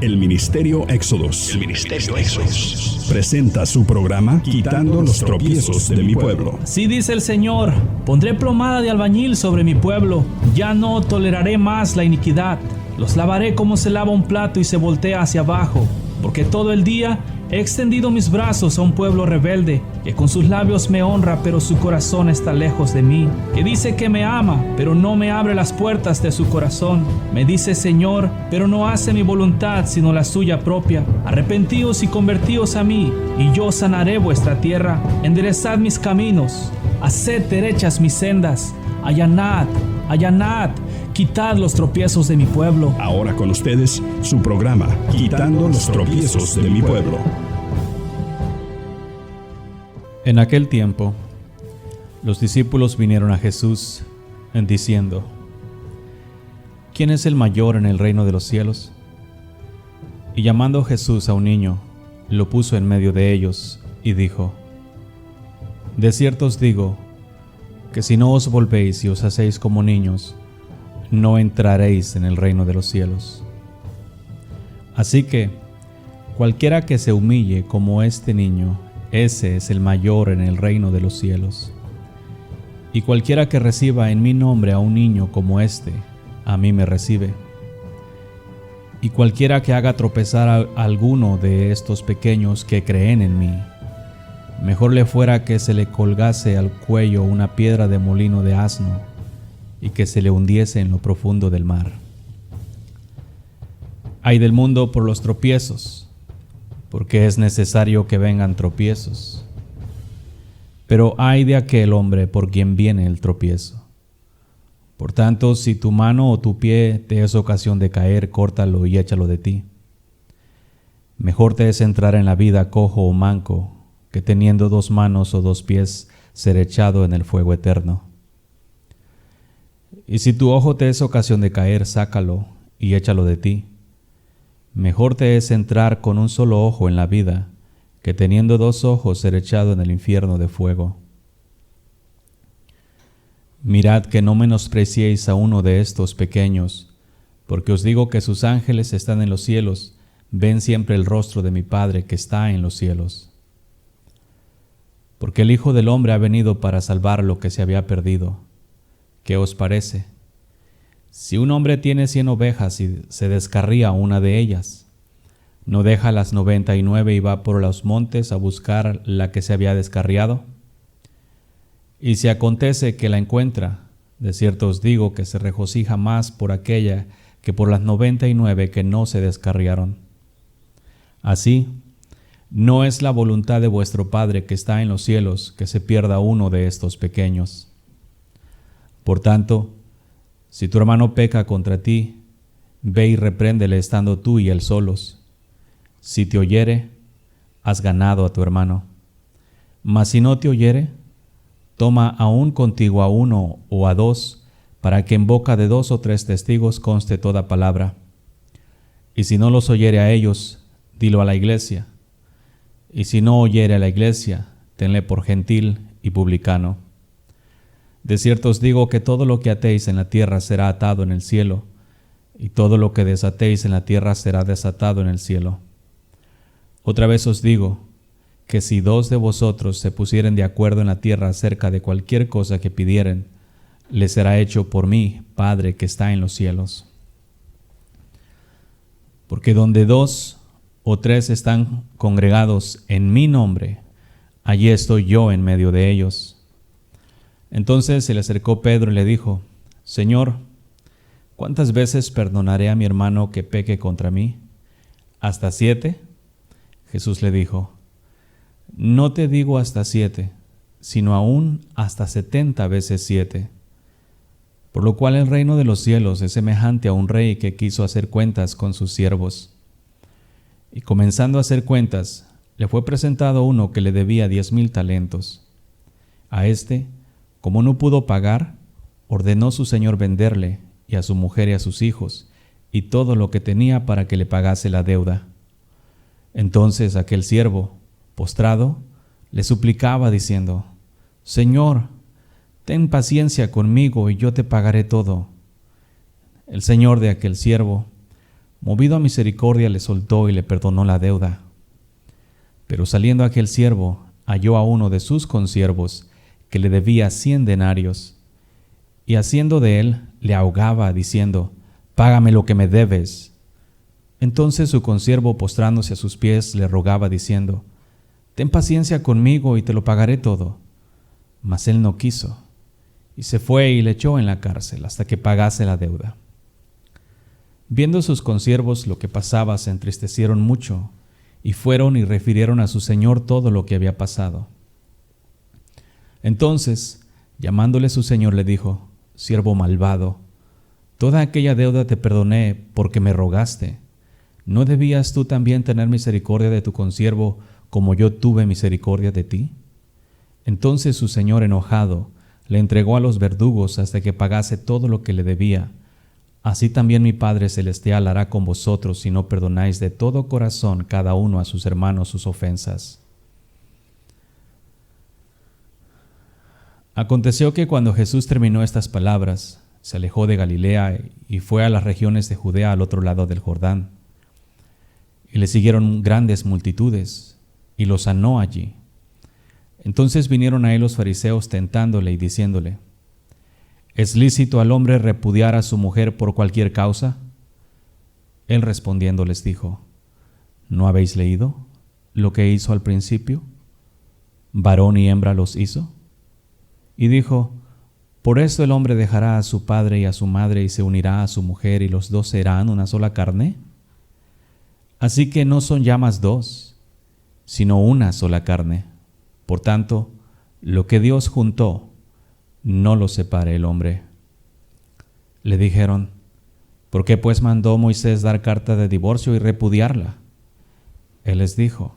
El Ministerio Éxodos presenta su programa Quitando los tropiezos de mi pueblo. Así dice el Señor: pondré plomada de albañil sobre mi pueblo, ya no toleraré más la iniquidad. Los lavaré como se lava un plato y se voltea hacia abajo, porque todo el día he extendido mis brazos a un pueblo rebelde, que con sus labios me honra, pero su corazón está lejos de mí, que dice que me ama, pero no me abre las puertas de su corazón. Me dice Señor, pero no hace mi voluntad, sino la suya propia. Arrepentíos y convertíos a mí, y yo sanaré vuestra tierra. Enderezad mis caminos, haced derechas mis sendas. Allanad, allanad, quitad los tropiezos de mi pueblo. Ahora con ustedes, su programa Quitando los tropiezos de mi pueblo. En aquel tiempo, los discípulos vinieron a Jesús diciendo: ¿Quién es el mayor en el reino de los cielos? Y llamando Jesús a un niño, lo puso en medio de ellos y dijo: De cierto os digo, que si no os volvéis y os hacéis como niños, no entraréis en el reino de los cielos. Así que, cualquiera que se humille como este niño, ese es el mayor en el reino de los cielos. Y cualquiera que reciba en mi nombre a un niño como este, a mí me recibe. Y cualquiera que haga tropezar a alguno de estos pequeños que creen en mí, mejor le fuera que se le colgase al cuello una piedra de molino de asno y que se le hundiese en lo profundo del mar. Ay del mundo por los tropiezos, porque es necesario que vengan tropiezos. Pero ay de aquel hombre por quien viene el tropiezo. Por tanto, si tu mano o tu pie te es ocasión de caer, córtalo y échalo de ti. Mejor te es entrar en la vida cojo o manco, que teniendo 2 manos o 2 pies, ser echado en el fuego eterno. Y si tu ojo te es ocasión de caer, sácalo y échalo de ti. Mejor te es entrar con un solo ojo en la vida, que teniendo 2 ojos ser echado en el infierno de fuego. Mirad que no menospreciéis a uno de estos pequeños, porque os digo que sus ángeles están en los cielos, ven siempre el rostro de mi Padre que está en los cielos. Porque el Hijo del Hombre ha venido para salvar lo que se había perdido. ¿Qué os parece? Si un hombre tiene 100 ovejas y se descarría una de ellas, ¿no deja las 99 y va por los montes a buscar la que se había descarriado? Y si acontece que la encuentra, de cierto os digo que se regocija más por aquella que por las 99 que no se descarriaron. Así, no es la voluntad de vuestro Padre que está en los cielos que se pierda uno de estos pequeños. Por tanto, si tu hermano peca contra ti, ve y repréndele estando tú y él solos. Si te oyere, has ganado a tu hermano. Mas si no te oyere, toma aún contigo a 1 o a 2, para que en boca de 2 o 3 testigos conste toda palabra. Y si no los oyere a ellos, dilo a la iglesia. Y si no oyere a la iglesia, tenle por gentil y publicano. De cierto os digo que todo lo que atéis en la tierra será atado en el cielo, y todo lo que desatéis en la tierra será desatado en el cielo. Otra vez os digo, que si 2 de vosotros se pusieren de acuerdo en la tierra acerca de cualquier cosa que pidieren, les será hecho por mí, Padre que está en los cielos. Porque donde 2 o 3 están congregados en mi nombre, allí estoy yo en medio de ellos. Entonces se le acercó Pedro y le dijo: Señor, ¿cuántas veces perdonaré a mi hermano que peque contra mí? ¿Hasta 7? Jesús le dijo: No te digo hasta 7, sino aún hasta 70 veces 7. Por lo cual el reino de los cielos es semejante a un rey que quiso hacer cuentas con sus siervos. Y comenzando a hacer cuentas, le fue presentado uno que le debía 10,000 talentos. A este, como no pudo pagar, ordenó su señor venderle, y a su mujer y a sus hijos, y todo lo que tenía para que le pagase la deuda. Entonces aquel siervo, postrado, le suplicaba diciendo: Señor, ten paciencia conmigo y yo te pagaré todo. El señor de aquel siervo, movido a misericordia, le soltó y le perdonó la deuda. Pero saliendo aquel siervo, halló a uno de sus consiervos que le debía 100 denarios, y haciendo de él, le ahogaba, diciendo: «Págame lo que me debes». Entonces su consiervo, postrándose a sus pies, le rogaba, diciendo: «Ten paciencia conmigo y te lo pagaré todo». Mas él no quiso, y se fue y le echó en la cárcel hasta que pagase la deuda. Viendo sus consiervos lo que pasaba, se entristecieron mucho, y fueron y refirieron a su señor todo lo que había pasado. Entonces, llamándole su señor, le dijo: «Siervo malvado, toda aquella deuda te perdoné porque me rogaste. ¿No debías tú también tener misericordia de tu consiervo como yo tuve misericordia de ti?». Entonces su señor, enojado, le entregó a los verdugos hasta que pagase todo lo que le debía. Así también mi Padre Celestial hará con vosotros si no perdonáis de todo corazón cada uno a sus hermanos sus ofensas. Aconteció que cuando Jesús terminó estas palabras, se alejó de Galilea y fue a las regiones de Judea al otro lado del Jordán. Y le siguieron grandes multitudes, y lo sanó allí. Entonces vinieron a él los fariseos tentándole y diciéndole: ¿Es lícito al hombre repudiar a su mujer por cualquier causa? Él respondiendo les dijo: ¿No habéis leído lo que hizo al principio? ¿Varón y hembra los hizo? Y dijo: por eso el hombre dejará a su padre y a su madre y se unirá a su mujer, y los dos serán una sola carne. Así que no son ya más dos, sino una sola carne. Por tanto, lo que Dios juntó, no lo separe el hombre. Le dijeron: ¿por qué pues mandó Moisés dar carta de divorcio y repudiarla? Él les dijo: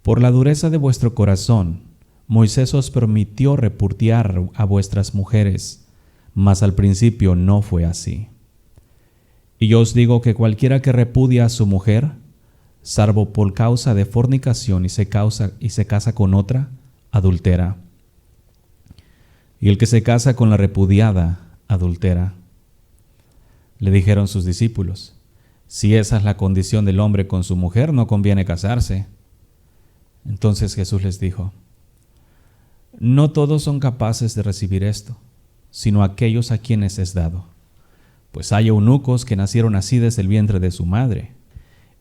por la dureza de vuestro corazón, Moisés os permitió repudiar a vuestras mujeres, mas al principio no fue así. Y yo os digo que cualquiera que repudia a su mujer, salvo por causa de fornicación y se casa con otra, adultera. Y el que se casa con la repudiada, adultera. Le dijeron sus discípulos: si esa es la condición del hombre con su mujer, no conviene casarse. Entonces Jesús les dijo: no todos son capaces de recibir esto, sino aquellos a quienes es dado. Pues hay eunucos que nacieron así desde el vientre de su madre,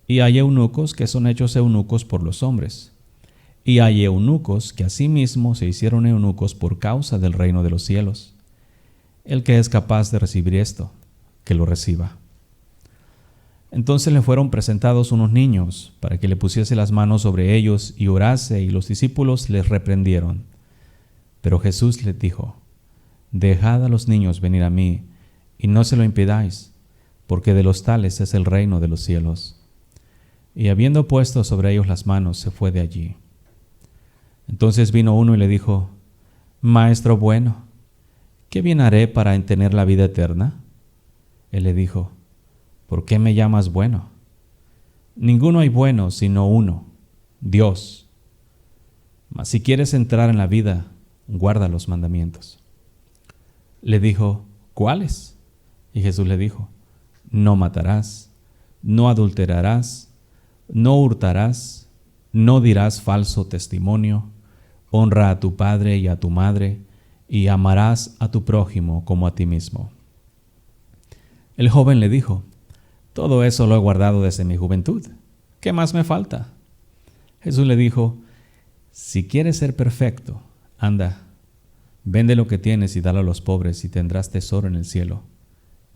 y hay eunucos que son hechos eunucos por los hombres, y hay eunucos que asimismo se hicieron eunucos por causa del reino de los cielos. El que es capaz de recibir esto, que lo reciba. Entonces le fueron presentados unos niños para que le pusiese las manos sobre ellos y orase, y los discípulos les reprendieron. Pero Jesús les dijo: dejad a los niños venir a mí, y no se lo impidáis, porque de los tales es el reino de los cielos. Y habiendo puesto sobre ellos las manos, se fue de allí. Entonces vino uno y le dijo: Maestro bueno, ¿qué bien haré para tener la vida eterna? Él le dijo: ¿por qué me llamas bueno? Ninguno hay bueno sino uno, Dios. Mas si quieres entrar en la vida, guarda los mandamientos. Le dijo: ¿cuáles? Y Jesús le dijo: no matarás, no adulterarás, no hurtarás, no dirás falso testimonio, honra a tu padre y a tu madre, y amarás a tu prójimo como a ti mismo. El joven le dijo: todo eso lo he guardado desde mi juventud. ¿Qué más me falta? Jesús le dijo: si quieres ser perfecto, anda, vende lo que tienes y dalo a los pobres, y tendrás tesoro en el cielo.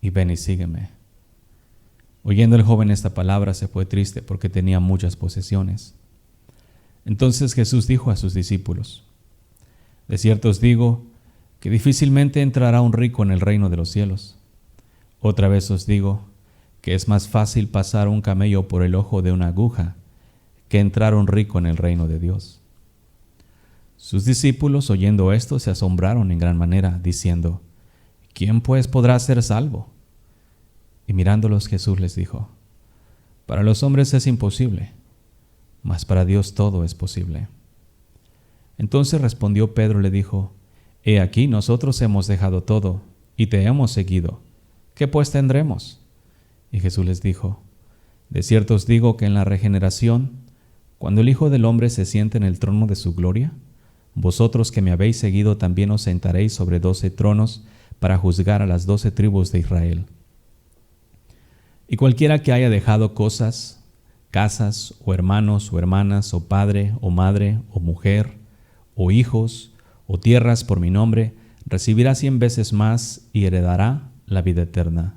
Y ven y sígueme. Oyendo el joven esta palabra, se fue triste porque tenía muchas posesiones. Entonces Jesús dijo a sus discípulos: de cierto os digo que difícilmente entrará un rico en el reino de los cielos. Otra vez os digo que es más fácil pasar un camello por el ojo de una aguja que entrar un rico en el reino de Dios. Sus discípulos, oyendo esto, se asombraron en gran manera, diciendo: ¿quién pues podrá ser salvo? Y mirándolos, Jesús les dijo: para los hombres es imposible, mas para Dios todo es posible. Entonces respondió Pedro y le dijo: he aquí, nosotros hemos dejado todo y te hemos seguido. ¿Qué pues tendremos? Y Jesús les dijo: De cierto os digo que en la regeneración, cuando el Hijo del Hombre se siente en el trono de su gloria, vosotros que me habéis seguido también os sentaréis sobre 12 tronos para juzgar a las 12 tribus de Israel. Y cualquiera que haya dejado cosas, casas, o hermanos, o hermanas, o padre, o madre, o mujer, o hijos, o tierras por mi nombre, recibirá 100 veces más y heredará la vida eterna.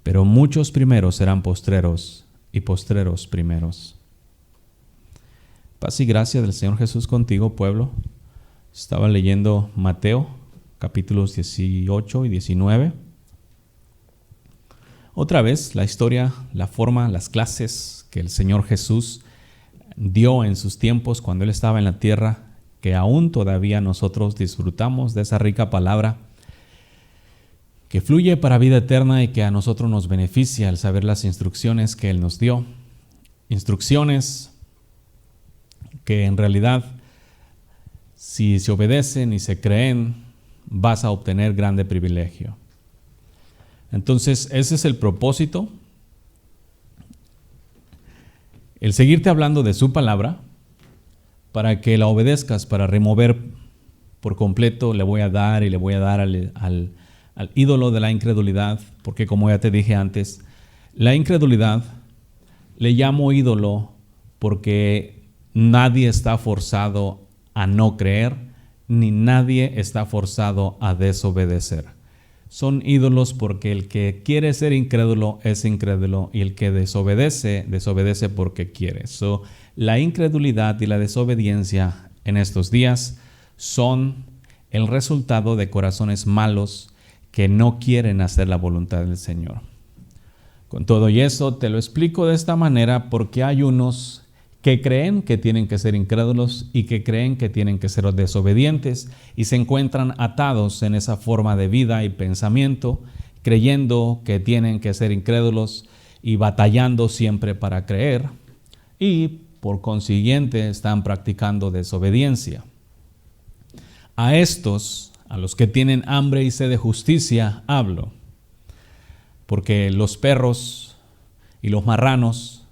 Pero muchos primeros serán postreros, y postreros primeros. Paz y gracia del Señor Jesús contigo, pueblo. Estaba leyendo Mateo, capítulos 18 y 19. Otra vez la historia, la forma, las clases que el Señor Jesús dio en sus tiempos cuando Él estaba en la tierra, que aún todavía nosotros disfrutamos de esa rica palabra que fluye para vida eterna y que a nosotros nos beneficia al saber las instrucciones que Él nos dio. Instrucciones que en realidad, si se obedecen y se creen, vas a obtener grande privilegio. Entonces, ese es el propósito, el seguirte hablando de su palabra, para que la obedezcas, para remover por completo, le voy a dar al ídolo de la incredulidad, porque como ya te dije antes, la incredulidad le llamo ídolo porque nadie está forzado a no creer, ni nadie está forzado a desobedecer. Son ídolos porque el que quiere ser incrédulo es incrédulo y el que desobedece, desobedece porque quiere. La incredulidad y la desobediencia en estos días son el resultado de corazones malos que no quieren hacer la voluntad del Señor. Con todo y eso te lo explico de esta manera porque hay unos que creen que tienen que ser incrédulos y que creen que tienen que ser desobedientes y se encuentran atados en esa forma de vida y pensamiento, creyendo que tienen que ser incrédulos y batallando siempre para creer, y por consiguiente están practicando desobediencia. A estos, a los que tienen hambre y sed de justicia, hablo, porque los perros y los marranos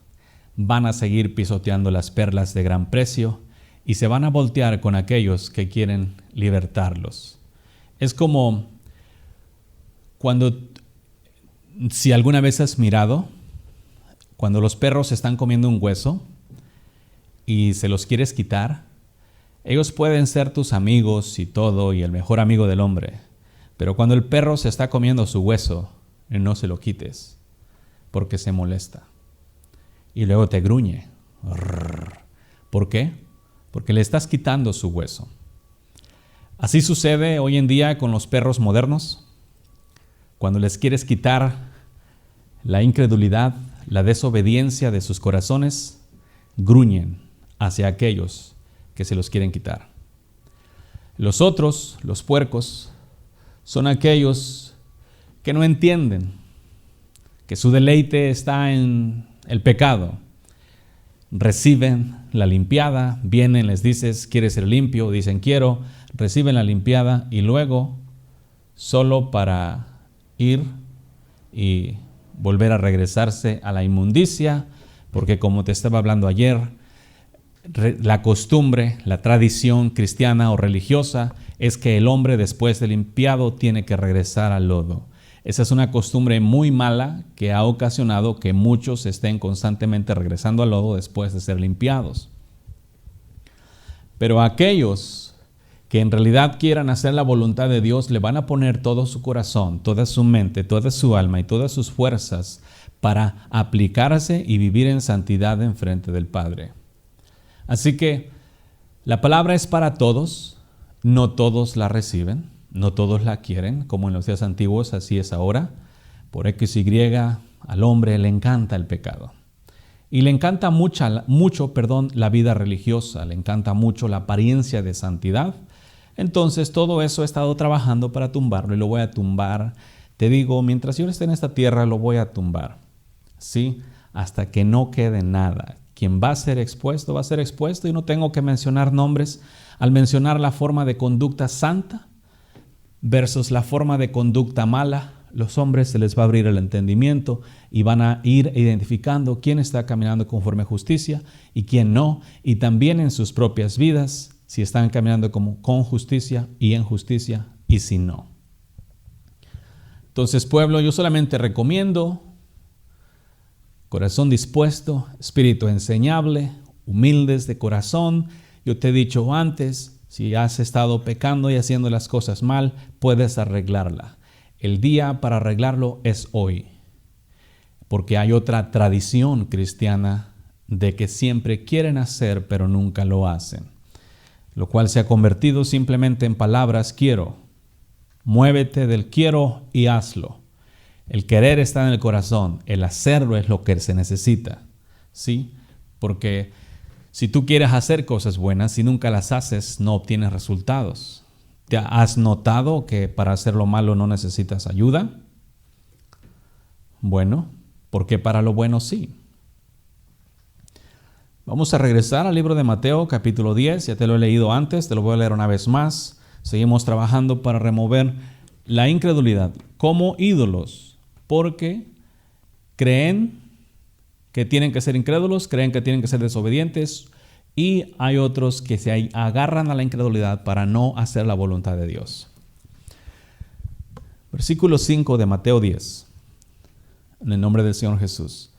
van a seguir pisoteando las perlas de gran precio y se van a voltear con aquellos que quieren libertarlos. Es como si alguna vez has mirado, cuando los perros están comiendo un hueso y se los quieres quitar, ellos pueden ser tus amigos y todo y el mejor amigo del hombre, pero cuando el perro se está comiendo su hueso, no se lo quites porque se molesta. Y luego te gruñe. ¿Por qué? Porque le estás quitando su hueso. Así sucede hoy en día con los perros modernos. Cuando les quieres quitar la incredulidad, la desobediencia de sus corazones, gruñen hacia aquellos que se los quieren quitar. Los otros, los puercos, son aquellos que no entienden que su deleite está en el pecado. Reciben la limpiada, vienen, les dices, ¿quieres ser limpio? Dicen, quiero, reciben la limpiada y luego, solo para ir y volver a regresarse a la inmundicia, porque como te estaba hablando ayer, la costumbre, la tradición cristiana o religiosa es que el hombre después de limpiado tiene que regresar al lodo. Esa es una costumbre muy mala que ha ocasionado que muchos estén constantemente regresando al lodo después de ser limpiados. Pero aquellos que en realidad quieran hacer la voluntad de Dios le van a poner todo su corazón, toda su mente, toda su alma y todas sus fuerzas para aplicarse y vivir en santidad en frente del Padre. Así que la palabra es para todos, no todos la reciben. No todos la quieren, como en los días antiguos, así es ahora. Por X, Y, al hombre le encanta el pecado. Y le encanta mucho, la vida religiosa, le encanta mucho la apariencia de santidad. Entonces todo eso he estado trabajando para tumbarlo y lo voy a tumbar. Te digo, mientras yo esté en esta tierra lo voy a tumbar. ¿Sí? Hasta que no quede nada. Quien va a ser expuesto y no tengo que mencionar nombres. Al mencionar la forma de conducta santa versus la forma de conducta mala, los hombres se les va a abrir el entendimiento y van a ir identificando quién está caminando conforme a justicia y quién no, y también en sus propias vidas, si están caminando con justicia y en justicia y si no. Entonces, pueblo, yo solamente recomiendo corazón dispuesto, espíritu enseñable, humildes de corazón. Yo te he dicho antes, si has estado pecando y haciendo las cosas mal, puedes arreglarla. El día para arreglarlo es hoy, porque hay otra tradición cristiana de que siempre quieren hacer, pero nunca lo hacen, lo cual se ha convertido simplemente en palabras quiero. Muévete del quiero y hazlo. El querer está en el corazón, el hacerlo es lo que se necesita, ¿sí? Porque si tú quieres hacer cosas buenas y nunca las haces, no obtienes resultados. ¿Te has notado que para hacer lo malo no necesitas ayuda? Bueno, porque para lo bueno sí. Vamos a regresar al libro de Mateo, capítulo 10. Ya te lo he leído antes, te lo voy a leer una vez más. Seguimos trabajando para remover la incredulidad como ídolos, porque creen que tienen que ser incrédulos, creen que tienen que ser desobedientes, y hay otros que se agarran a la incredulidad para no hacer la voluntad de Dios. Versículo 5 de Mateo 10. En el nombre del Señor Jesús.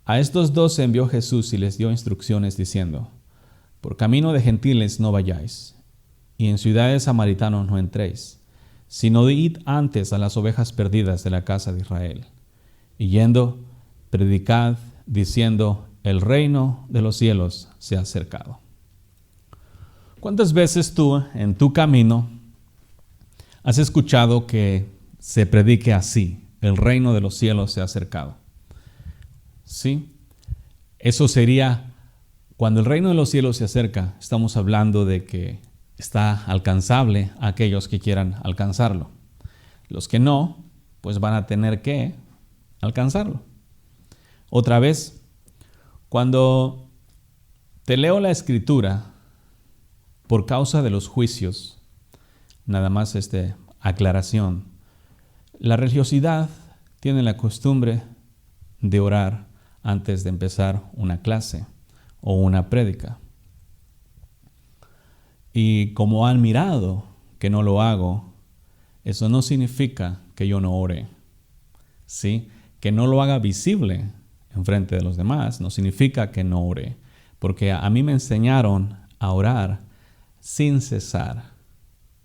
A estos 2 envió Jesús y les dio instrucciones diciendo: por camino de gentiles no vayáis, y en ciudades samaritanos no entréis, sino id antes a las ovejas perdidas de la casa de Israel. Y yendo, predicad, diciendo: el reino de los cielos se ha acercado. ¿Cuántas veces tú en tu camino has escuchado que se predique así? El reino de los cielos se ha acercado. ¿Sí? Eso sería, cuando el reino de los cielos se acerca, estamos hablando de que está alcanzable a aquellos que quieran alcanzarlo. Los que no, pues van a tener que alcanzarlo. Otra vez, cuando te leo la escritura por causa de los juicios, nada más aclaración, la religiosidad tiene la costumbre de orar antes de empezar una clase o una prédica. Y como han mirado que no lo hago, eso no significa que yo no ore, ¿sí? Que no lo haga visible enfrente de los demás no significa que no ore, porque a mí me enseñaron a orar sin cesar.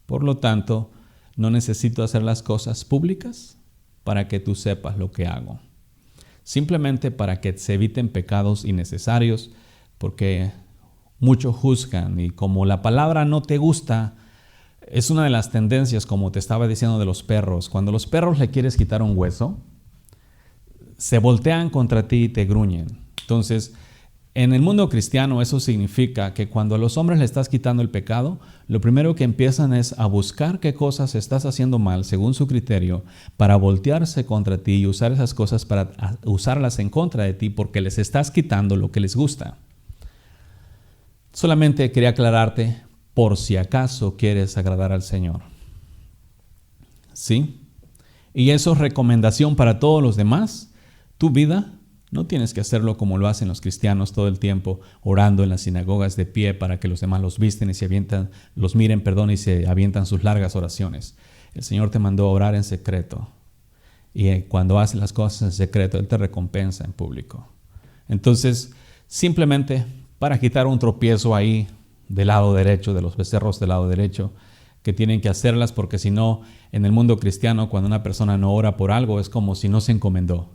Por lo tanto, no necesito hacer las cosas públicas para que tú sepas lo que hago. Simplemente para que se eviten pecados innecesarios, porque muchos juzgan y como la palabra no te gusta, es una de las tendencias, como te estaba diciendo, de los perros. Cuando los perros le quieres quitar un hueso, se voltean contra ti y te gruñen. Entonces, en el mundo cristiano eso significa que cuando a los hombres le estás quitando el pecado, lo primero que empiezan es a buscar qué cosas estás haciendo mal según su criterio para voltearse contra ti y usar esas cosas para usarlas en contra de ti porque les estás quitando lo que les gusta. Solamente quería aclararte por si acaso quieres agradar al Señor. ¿Sí? Y eso es recomendación para todos los demás. Tu vida no tienes que hacerlo como lo hacen los cristianos todo el tiempo, orando en las sinagogas de pie para que los demás los miren y se avientan sus largas oraciones. El Señor te mandó a orar en secreto. Y cuando haces las cosas en secreto, Él te recompensa en público. Entonces, simplemente para quitar un tropiezo ahí del lado derecho, de los becerros del lado derecho, que tienen que hacerlas porque si no, en el mundo cristiano, cuando una persona no ora por algo, es como si no se encomendó.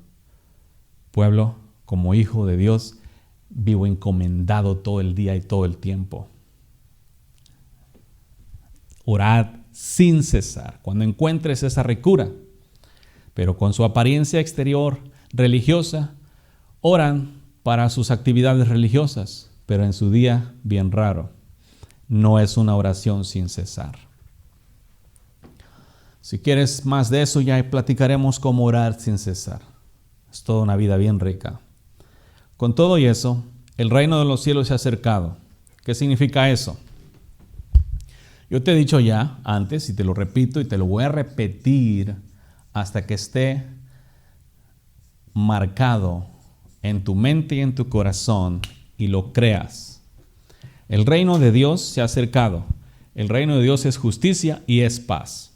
Pueblo, como hijo de Dios, vivo encomendado todo el día y todo el tiempo. Orad sin cesar cuando encuentres esa ricura, pero con su apariencia exterior religiosa, oran para sus actividades religiosas, pero en su día bien raro. No es una oración sin cesar. Si quieres más de eso, ya platicaremos cómo orar sin cesar. Es toda una vida bien rica. Con todo y eso, el reino de los cielos se ha acercado. ¿Qué significa eso? Yo te he dicho ya antes, y te lo repito y te lo voy a repetir hasta que esté marcado en tu mente y en tu corazón y lo creas. El reino de Dios se ha acercado. El reino de Dios es justicia y es paz.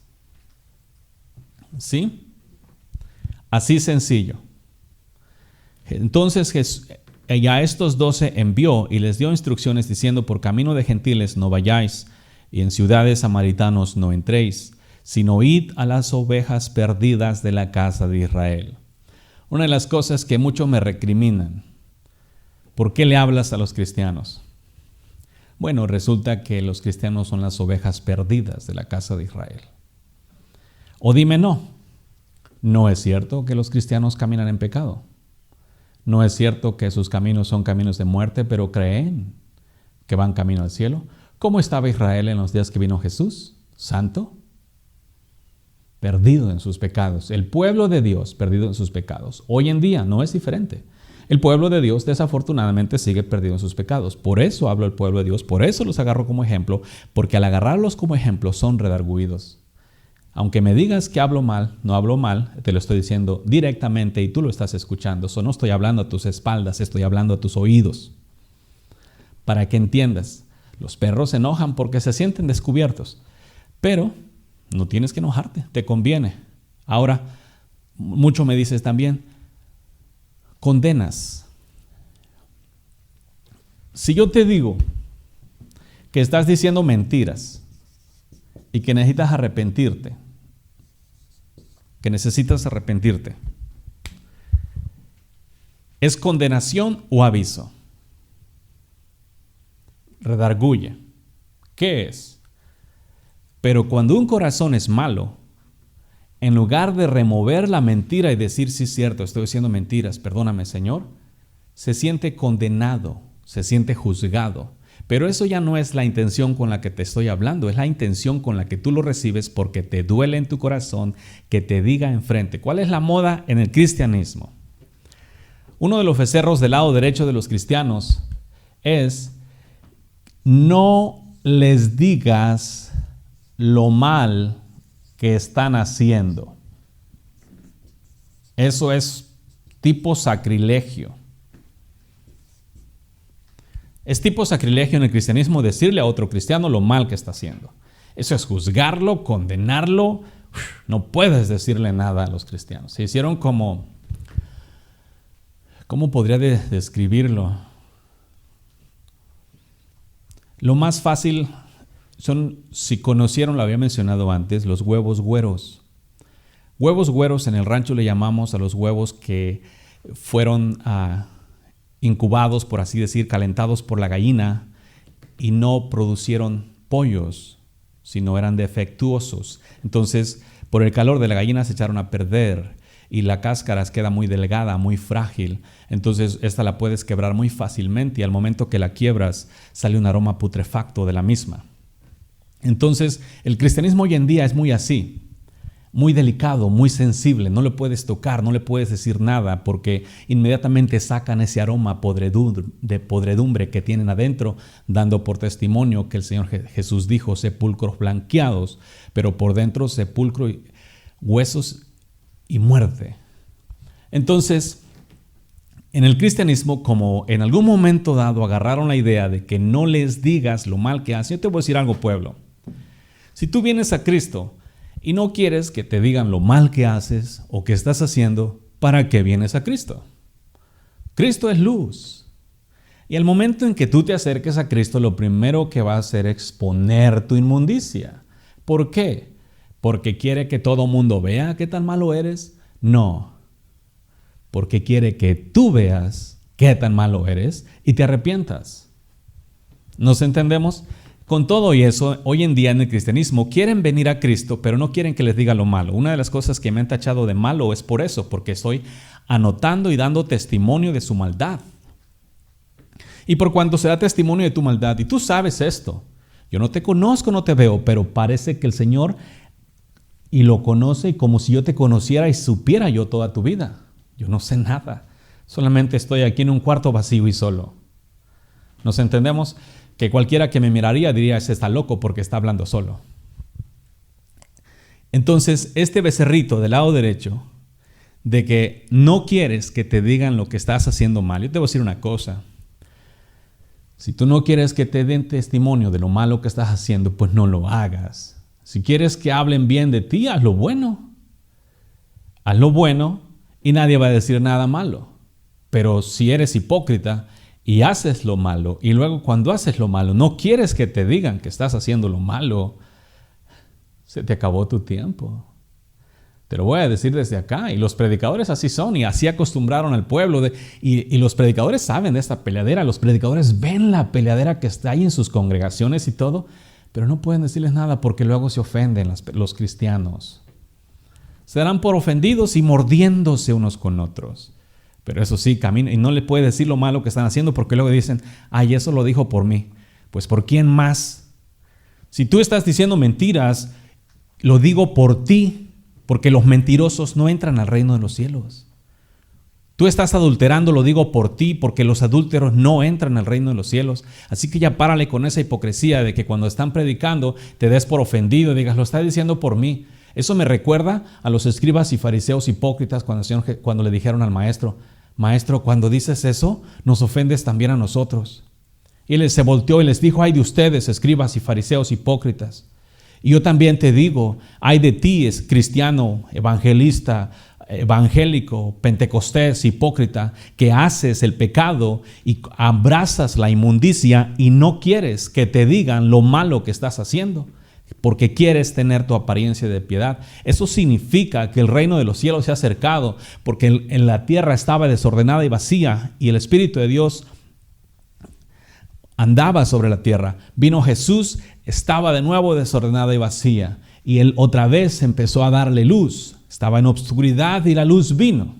¿Sí? Así sencillo. Entonces ya a estos 12 envió y les dio instrucciones diciendo: por camino de gentiles no vayáis, y en ciudades samaritanos no entréis, sino id a las ovejas perdidas de la casa de Israel. Una de las cosas que muchos me recriminan: ¿por qué le hablas a los cristianos? Bueno, resulta que los cristianos son las ovejas perdidas de la casa de Israel. O dime no es cierto que los cristianos caminan en pecado. No es cierto que sus caminos son caminos de muerte, pero creen que van camino al cielo. ¿Cómo estaba Israel en los días que vino Jesús? Santo, perdido en sus pecados. El pueblo de Dios perdido en sus pecados. Hoy en día no es diferente. El pueblo de Dios desafortunadamente sigue perdido en sus pecados. Por eso hablo del pueblo de Dios, por eso los agarro como ejemplo, porque al agarrarlos como ejemplo son redargüidos. Aunque me digas que hablo mal, no hablo mal, te lo estoy diciendo directamente y tú lo estás escuchando. No estoy hablando a tus espaldas, estoy hablando a tus oídos. Para que entiendas, los perros se enojan porque se sienten descubiertos, pero no tienes que enojarte, te conviene. Ahora, mucho me dices también, condenas. Si yo te digo que estás diciendo mentiras y que necesitas arrepentirte, ¿es condenación o aviso? Redarguye. ¿Qué es? Pero cuando un corazón es malo, en lugar de remover la mentira y decir: sí, es cierto, estoy diciendo mentiras, perdóname, Señor, se siente condenado, se siente juzgado. Pero eso ya no es la intención con la que te estoy hablando, es la intención con la que tú lo recibes porque te duele en tu corazón que te diga enfrente. ¿Cuál es la moda en el cristianismo? Uno de los becerros del lado derecho de los cristianos es: no les digas lo mal que están haciendo. Eso es tipo sacrilegio. Es tipo sacrilegio en el cristianismo decirle a otro cristiano lo mal que está haciendo. Eso es juzgarlo, condenarlo. No puedes decirle nada a los cristianos. Se hicieron como... ¿Cómo podría describirlo? Lo más fácil son, si conocieron, lo había mencionado antes, los huevos güeros. Huevos güeros en el rancho le llamamos a los huevos que fueron incubados, por así decir, calentados por la gallina y no producieron pollos, sino eran defectuosos. Entonces, por el calor de la gallina se echaron a perder y la cáscara queda muy delgada, muy frágil. Entonces, esta la puedes quebrar muy fácilmente y al momento que la quiebras sale un aroma putrefacto de la misma. Entonces, el cristianismo hoy en día es muy así. Muy delicado, muy sensible, no le puedes tocar, no le puedes decir nada porque inmediatamente sacan ese aroma de podredumbre que tienen adentro, dando por testimonio que el Señor Jesús dijo: sepulcros blanqueados, pero por dentro sepulcro, huesos y muerte. Entonces, en el cristianismo, como en algún momento dado agarraron la idea de que no les digas lo mal que hacen, yo te voy a decir algo, pueblo. Si tú vienes a Cristo y no quieres que te digan lo mal que haces o que estás haciendo, ¿para qué vienes a Cristo? Cristo es luz. Y al momento en que tú te acerques a Cristo, lo primero que va a hacer es exponer tu inmundicia. ¿Por qué? ¿Porque quiere que todo mundo vea qué tan malo eres? No. Porque quiere que tú veas qué tan malo eres y te arrepientas. ¿Nos entendemos? Con todo y eso, hoy en día en el cristianismo quieren venir a Cristo, pero no quieren que les diga lo malo. Una de las cosas que me han tachado de malo es por eso, porque estoy anotando y dando testimonio de su maldad. Y por cuanto se da testimonio de tu maldad, y tú sabes esto, yo no te conozco, no te veo, pero parece que el Señor y lo conoce, y como si yo te conociera y supiera yo toda tu vida. Yo no sé nada, solamente estoy aquí en un cuarto vacío y solo. ¿Nos entendemos? Que cualquiera que me miraría diría: ese está loco porque está hablando solo. Entonces, este becerrito del lado derecho, de que no quieres que te digan lo que estás haciendo mal. Yo te voy a decir una cosa. Si tú no quieres que te den testimonio de lo malo que estás haciendo, pues no lo hagas. Si quieres que hablen bien de ti, haz lo bueno. Haz lo bueno y nadie va a decir nada malo. Pero si eres hipócrita y haces lo malo, y luego cuando haces lo malo no quieres que te digan que estás haciendo lo malo, se te acabó tu tiempo. Te lo voy a decir desde acá. Y los predicadores así son y así acostumbraron al pueblo. Y los predicadores saben de esta peleadera. Los predicadores ven la peleadera que está ahí en sus congregaciones y todo, pero no pueden decirles nada porque luego se ofenden los cristianos. Se darán por ofendidos y mordiéndose unos con otros. Pero eso sí, camina y no le puede decir lo malo que están haciendo porque luego dicen, ay, eso lo dijo por mí. Pues ¿por quién más? Si tú estás diciendo mentiras, lo digo por ti. Porque los mentirosos no entran al reino de los cielos. Tú estás adulterando, lo digo por ti, porque los adúlteros no entran al reino de los cielos. Así que ya párale con esa hipocresía de que cuando están predicando te des por ofendido y digas, lo está diciendo por mí. Eso me recuerda a los escribas y fariseos hipócritas cuando le dijeron al maestro, maestro, cuando dices eso, nos ofendes también a nosotros. Y él se volteó y les dijo, ay de ustedes, escribas y fariseos hipócritas. Y yo también te digo, ay de ti, es cristiano, evangelista, evangélico, pentecostés, hipócrita, que haces el pecado y abrazas la inmundicia y no quieres que te digan lo malo que estás haciendo, porque quieres tener tu apariencia de piedad. Eso significa que el reino de los cielos se ha acercado, porque en la tierra estaba desordenada y vacía, y el Espíritu de Dios andaba sobre la tierra. Vino Jesús, estaba de nuevo desordenada y vacía, y él otra vez empezó a darle luz. Estaba en obscuridad y la luz vino.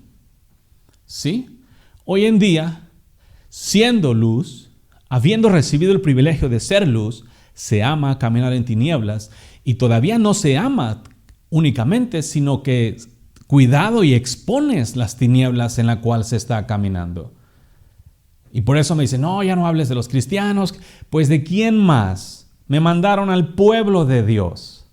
¿Sí? Hoy en día, siendo luz, habiendo recibido el privilegio de ser luz, se ama caminar en tinieblas, y todavía no se ama únicamente, sino que cuidado y expones las tinieblas en la cual se está caminando. Y por eso me dicen, no, ya no hables de los cristianos. Pues ¿de quién más? Me mandaron al pueblo de Dios.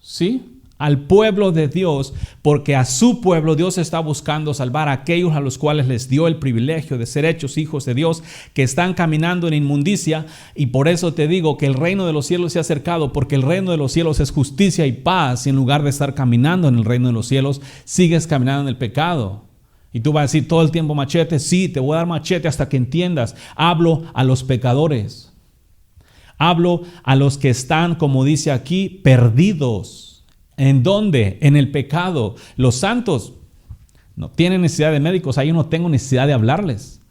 ¿Sí? Al pueblo de Dios, porque a su pueblo Dios está buscando salvar a aquellos a los cuales les dio el privilegio de ser hechos hijos de Dios, que están caminando en inmundicia. Y por eso te digo que el reino de los cielos se ha acercado, porque el reino de los cielos es justicia y paz. Y en lugar de estar caminando en el reino de los cielos, sigues caminando en el pecado. Y tú vas a decir todo el tiempo machete. Sí, te voy a dar machete hasta que entiendas. Hablo a los pecadores. Hablo a los que están, como dice aquí, perdidos. ¿En dónde? En el pecado. Los santos no tienen necesidad de médicos. Ahí yo no tengo necesidad de hablarles.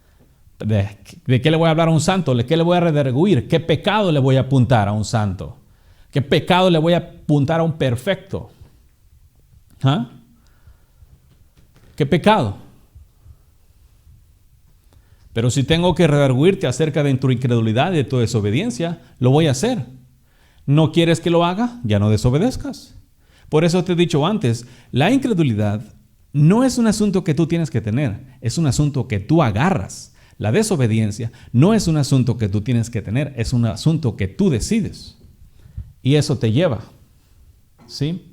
¿De qué le voy a hablar a un santo? ¿De qué le voy a redarguir? ¿Qué pecado le voy a apuntar a un santo? ¿Qué pecado le voy a apuntar a un perfecto? ¿Ah? ¿Qué pecado? Pero si tengo que redarguirte acerca de tu incredulidad y de tu desobediencia, lo voy a hacer. ¿No quieres que lo haga? Ya no desobedezcas. Por eso te he dicho antes, la incredulidad no es un asunto que tú tienes que tener, es un asunto que tú agarras. La desobediencia no es un asunto que tú tienes que tener, es un asunto que tú decides. Y eso te lleva. ¿Sí?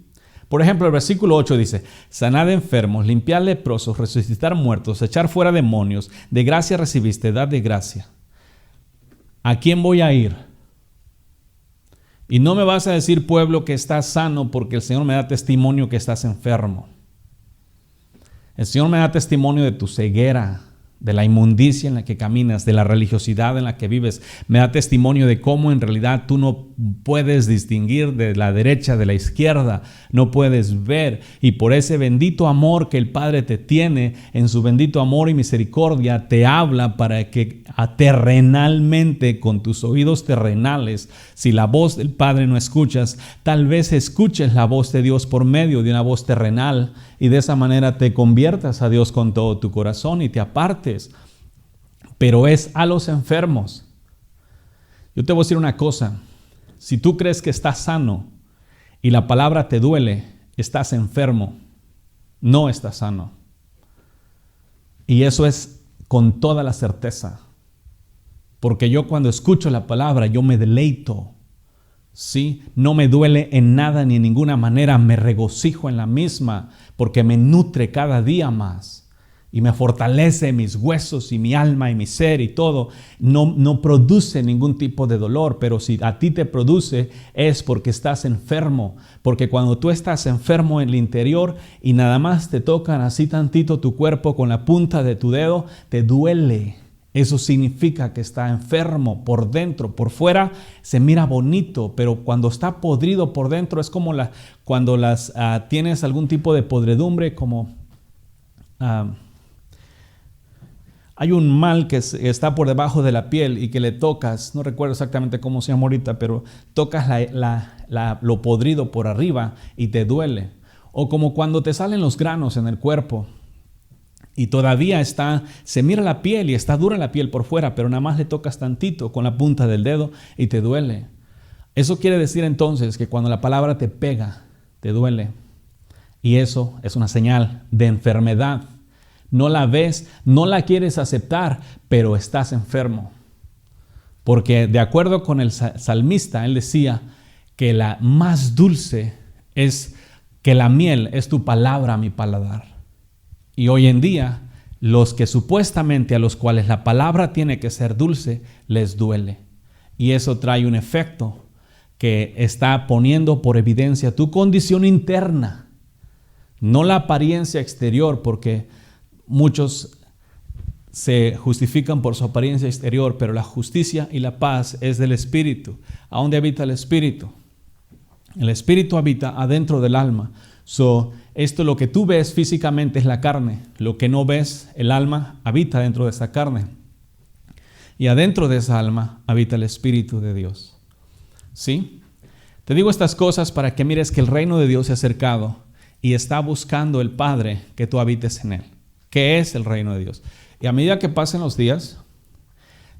Por ejemplo, el versículo 8 dice, sanad enfermos, limpiad leprosos, resucitar muertos, echar fuera demonios, de gracia recibiste, dad de gracia. ¿A quién voy a ir? Y no me vas a decir, pueblo, que estás sano, porque el Señor me da testimonio que estás enfermo. El Señor me da testimonio de tu ceguera, de la inmundicia en la que caminas, de la religiosidad en la que vives. Me da testimonio de cómo en realidad tú no puedes distinguir de la derecha, de la izquierda, no puedes ver. Y por ese bendito amor que el Padre te tiene, en su bendito amor y misericordia, te habla para que terrenalmente, con tus oídos terrenales, si la voz del Padre no escuchas, tal vez escuches la voz de Dios por medio de una voz terrenal, y de esa manera te conviertas a Dios con todo tu corazón y te apartes. Pero es a los enfermos. Yo te voy a decir una cosa. Si tú crees que estás sano y la palabra te duele, estás enfermo. No estás sano. Y eso es con toda la certeza. Porque yo cuando escucho la palabra, yo me deleito. ¿sí? No me duele en nada ni en ninguna manera, me regocijo en la misma porque me nutre cada día más y me fortalece mis huesos y mi alma y mi ser y todo. No produce ningún tipo de dolor, pero si a ti te produce es porque estás enfermo, porque cuando tú estás enfermo en el interior y nada más te tocan así tantito tu cuerpo con la punta de tu dedo, te duele. Eso significa que está enfermo por dentro. Por fuera se mira bonito, pero cuando está podrido por dentro es como cuando tienes algún tipo de podredumbre, como hay un mal que está por debajo de la piel y que le tocas, no recuerdo exactamente cómo se llama ahorita, pero tocas lo podrido por arriba y te duele. O como cuando te salen los granos en el cuerpo. Y todavía se mira la piel y está dura la piel por fuera, pero nada más le tocas tantito con la punta del dedo y te duele. Eso quiere decir entonces que cuando la palabra te pega, te duele. Y eso es una señal de enfermedad. No la ves, no la quieres aceptar, pero estás enfermo. Porque de acuerdo con el salmista, él decía que la más dulce es que la miel es tu palabra a mi paladar. Y hoy en día, los que supuestamente a los cuales la palabra tiene que ser dulce, les duele. Y eso trae un efecto que está poniendo por evidencia tu condición interna, no la apariencia exterior, porque muchos se justifican por su apariencia exterior, pero la justicia y la paz es del Espíritu. ¿A dónde habita el Espíritu? El Espíritu habita adentro del alma. Esto lo que tú ves físicamente es la carne. Lo que no ves, el alma, habita dentro de esa carne. Y adentro de esa alma habita el Espíritu de Dios. ¿Sí? Te digo estas cosas para que mires que el reino de Dios se ha acercado y está buscando el Padre que tú habites en él. ¿Qué es el reino de Dios? Y a medida que pasen los días,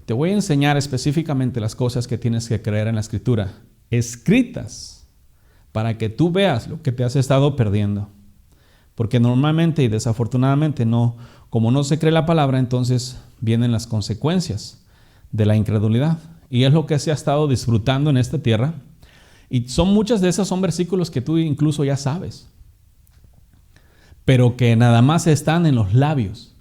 te voy a enseñar específicamente las cosas que tienes que creer en la Escritura, escritas, para que tú veas lo que te has estado perdiendo. Porque normalmente y desafortunadamente como no se cree la palabra, entonces vienen las consecuencias de la incredulidad. Y es lo que se ha estado disfrutando en esta tierra. Y muchas de esas son versículos que tú incluso ya sabes, pero que nada más están en los labios.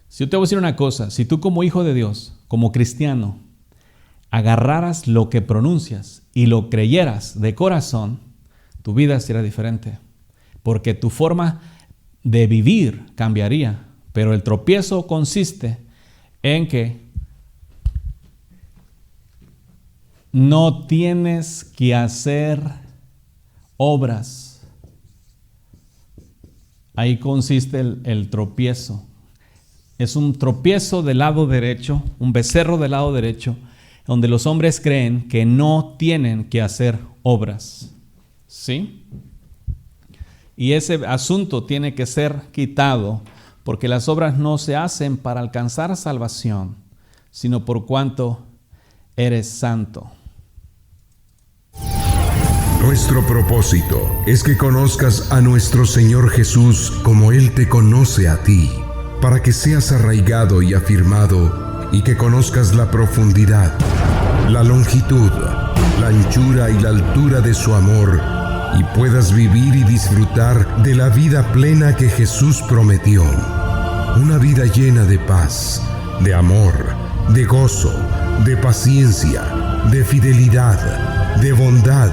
Si yo te voy a decir una cosa, si tú como hijo de Dios, como cristiano, agarraras lo que pronuncias y lo creyeras de corazón, tu vida será diferente, porque tu forma de vivir cambiaría. Pero el tropiezo consiste en que no tienes que hacer obras. Ahí consiste el tropiezo. Es un tropiezo del lado derecho, un becerro del lado derecho, donde los hombres creen que no tienen que hacer obras. ¿Sí? Y ese asunto tiene que ser quitado, porque las obras no se hacen para alcanzar salvación, sino por cuanto eres santo. Nuestro propósito es que conozcas a nuestro Señor Jesús como Él te conoce a ti, para que seas arraigado y afirmado y que conozcas la profundidad, la longitud, la anchura y la altura de su amor y puedas vivir y disfrutar de la vida plena que Jesús prometió. Una vida llena de paz, de amor, de gozo, de paciencia, de fidelidad, de bondad,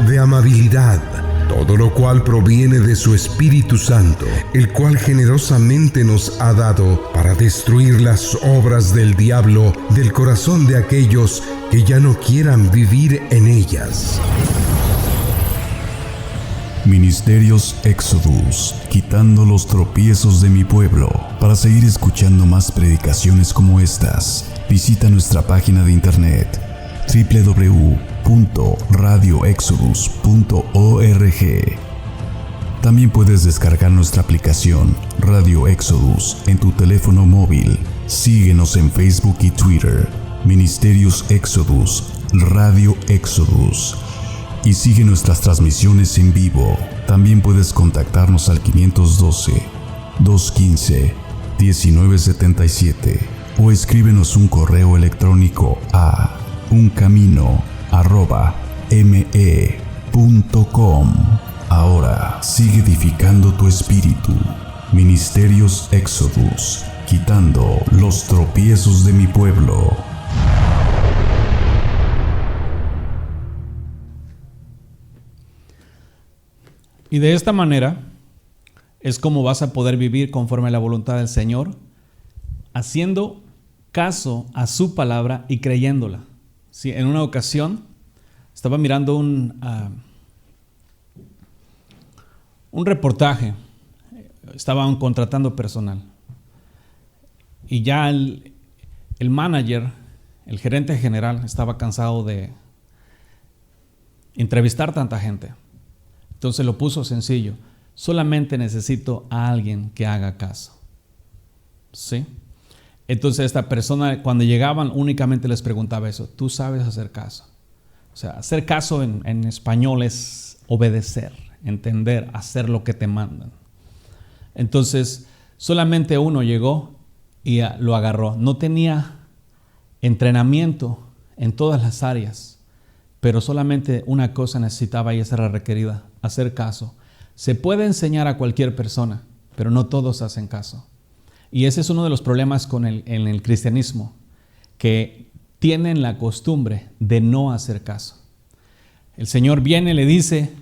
de amabilidad, todo lo cual proviene de su Espíritu Santo, el cual generosamente nos ha dado para destruir las obras del diablo del corazón de aquellos que ya no quieran vivir en ellas. Ministerios Exodus, quitando los tropiezos de mi pueblo. Para seguir escuchando más predicaciones como estas, visita nuestra página de internet www.radioexodus.org. También puedes descargar nuestra aplicación Radio Exodus en tu teléfono móvil. Síguenos en Facebook y Twitter, Ministerios Exodus, Radio Exodus. Y sigue nuestras transmisiones en vivo. También puedes contactarnos al 512-215-1977 o escríbenos un correo electrónico a uncamino@radioexodus.org. Ahora sigue edificando tu espíritu. Ministerios Exodus, quitando los tropiezos de mi pueblo. Y de esta manera es como vas a poder vivir conforme a la voluntad del Señor, haciendo caso a su palabra y creyéndola. Sí, en una ocasión estaba mirando un reportaje, estaban contratando personal y ya el manager, el gerente general, estaba cansado de entrevistar tanta gente. Entonces lo puso sencillo: solamente necesito a alguien que haga caso. ¿Sí? Entonces esta persona, cuando llegaban, únicamente les preguntaba eso: ¿tú sabes hacer caso? O sea, hacer caso en español es obedecer, entender, hacer lo que te mandan. Entonces solamente uno llegó y lo agarró. No tenía entrenamiento en todas las áreas, pero solamente una cosa necesitaba y esa era requerida: hacer caso. Se puede enseñar a cualquier persona, pero no todos hacen caso. Y ese es uno de los problemas en el cristianismo, que tienen la costumbre de no hacer caso. El Señor viene y le dice: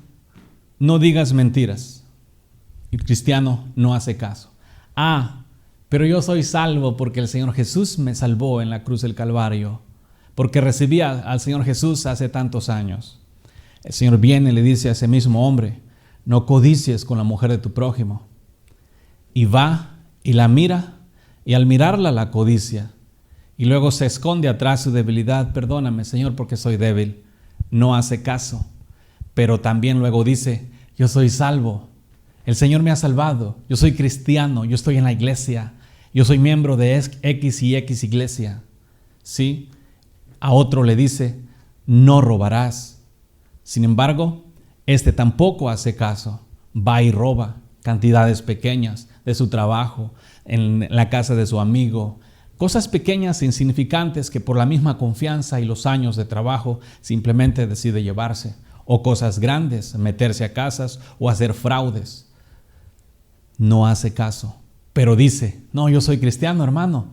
no digas mentiras. Y el cristiano no hace caso. Pero yo soy salvo porque el Señor Jesús me salvó en la cruz del Calvario, porque recibí al Señor Jesús hace tantos años. El Señor viene y le dice a ese mismo hombre: no codicies con la mujer de tu prójimo. Y va y la mira, y al mirarla la codicia, y luego se esconde atrás su debilidad. Perdóname, Señor, porque soy débil. No hace caso, pero también luego dice: yo soy salvo, el Señor me ha salvado, yo soy cristiano, yo estoy en la iglesia, yo soy miembro de X y X iglesia. ¿Sí? A otro le dice: no robarás. Sin embargo, este tampoco hace caso, va y roba cantidades pequeñas de su trabajo, en la casa de su amigo, cosas pequeñas e insignificantes que por la misma confianza y los años de trabajo simplemente decide llevarse, o cosas grandes, meterse a casas o hacer fraudes. No hace caso, pero dice: no, yo soy cristiano, hermano,